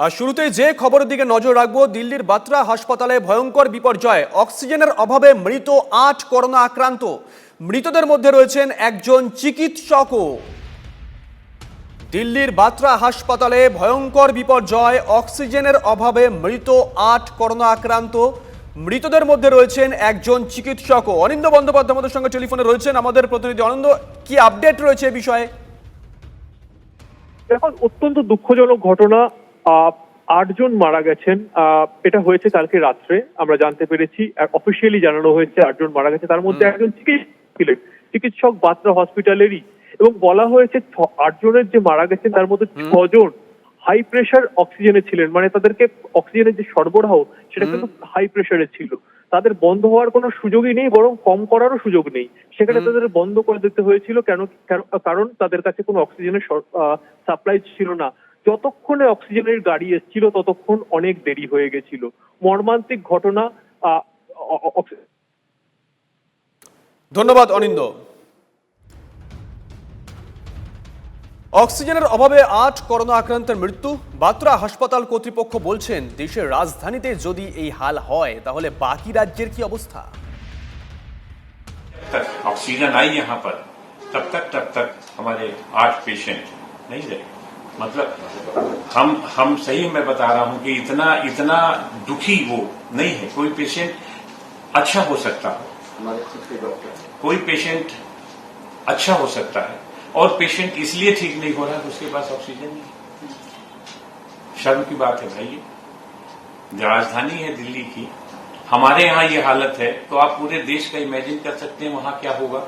শুরুতেই যে খবরের দিকে নজর রাখবো, দিল্লির বাত্রা হাসপাতালে ভয়ঙ্কর বিপর্যয়। অক্সিজেনের অভাবে মৃত ৮ করোনা আক্রান্ত। মৃতদের মধ্যে রয়েছেন একজন চিকিৎসকও। দিল্লির বাত্রা হাসপাতালে ভয়ঙ্কর বিপর্যয়, অক্সিজেনের অভাবে মৃত ৮ করোনা আক্রান্ত। মৃতদের মধ্যে রয়েছেন একজন চিকিৎসকও। অনিন্দ বন্দ্যোপাধ্যায় আমাদের সঙ্গে টেলিফোনে রয়েছেন, আমাদের প্রতিনিধি। অনিন্দ, কি আপডেট রয়েছে এই বিষয়ে? এখন অত্যন্ত দুঃখজনক ঘটনা। ৮ জন মারা গেছেন। এটা হয়েছে কালকে রাত্রে, আমরা জানতে পেরেছি। অফিসিয়ালি জানানো হয়েছে ৮ জন মারা গেছে, তার মধ্যে একজন চিকিৎসক বাত্রা হসপিটালেরই। এবং বলা হয়েছে ৮ জনের যে মারা গেছেন তার মধ্যে ৬ জন হাই প্রেশার অক্সিজেনে ছিলেন, মানে তাদেরকে অক্সিজেনের যে সরবরাহ সেটা কিন্তু হাই প্রেশারে ছিল। তাদের বন্ধ হওয়ার কোনো সুযোগই নেই, বরং কম করারও সুযোগ নেই। সেখানে তাদের বন্ধ করে দিতে হয়েছিল। কারণ তাদের কাছে কোনো অক্সিজেনের সাপ্লাই ছিল না। যতক্ষণে অক্সিজেনের গাড়ি এসেছিল ততক্ষণ অনেক দেরি হয়ে গেছিল। মর্মান্তিক ঘটনা। ধন্যবাদ অনিন্দ। অক্সিজেনের অভাবে ৮ করোনা আক্রান্তের মৃত্যু। বাত্রা হাসপাতাল কর্তৃপক্ষ বলছেন, দেশের রাজধানীতে যদি এই হাল হয় তাহলে বাকি রাজ্যের কি অবস্থা? ऑक्सीजन आई यहाँ पर तब तक हमारे 8 पेशेंट नहीं रहे। मतलब हम सही मैं बता रहा हूं कि इतना दुखी वो नहीं है। कोई पेशेंट अच्छा हो सकता है, हमारे खुद के डॉक्टर, कोई पेशेंट अच्छा हो सकता है और पेशेंट इसलिए ठीक नहीं हो रहा है उसके पास ऑक्सीजन नहीं। शर्म की बात है भाई, राजधानी है दिल्ली की, हमारे यहाँ ये हालत है तो आप पूरे देश का इमेजिन कर सकते हैं वहां क्या होगा।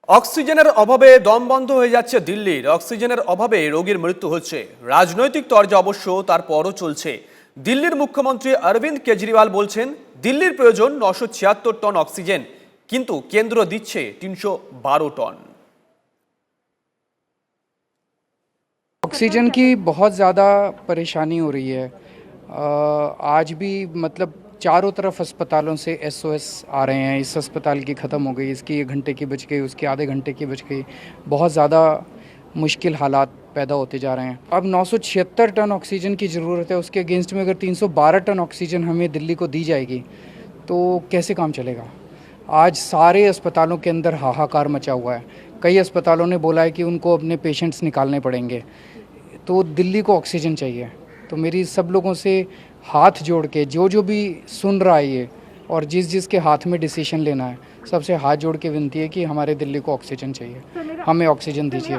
অক্সিজেনের অভাবে দম বন্ধ হয়ে যাচ্ছে দিল্লির। অক্সিজেনের অভাবে রোগীর মৃত্যু হচ্ছে। রাজনৈতিক তরজা অবশ্য তারপরও চলছে। দিল্লির মুখ্যমন্ত্রী অরবিন্দ কেজরিওয়াল বলছেন, দিল্লির প্রয়োজন ৯৭৬ টন অক্সিজেন, কিন্তু কেন্দ্র দিচ্ছে ৩১২ টন। ऑक्सीजन की बहुत ज़्यादा परेशानी हो रही है। आज भी मतलब चारों तरफ अस्पतालों से SOS आ रहे हैं, इस अस्पताल की ख़त्म हो गई, इसकी 1 घंटे की बच गई, उसकी आधे घंटे की बच गई। बहुत ज़्यादा मुश्किल हालात पैदा होते जा रहे हैं। अब 976 टन ऑक्सीजन की ज़रूरत है, उसके अगेंस्ट में अगर 312 टन ऑक्सीजन हमें दिल्ली को दी जाएगी तो कैसे काम चलेगा? आज सारे अस्पतालों के अंदर हाहाकार मचा हुआ है। कई अस्पतालों ने बोला है कि उनको अपने पेशेंट्स निकालने पड़ेंगे, तो दिल्ली को ऑक्सीजन चाहिए। तो मेरी सब लोगों से हाथ जोड़ के, जो भी सुन रहा है ये और जिसके हाथ में डिसीजन लेना है, सबसे हाथ जोड़ के विनती है कि हमारे दिल्ली को ऑक्सीजन चाहिए, हमें ऑक्सीजन दीजिए।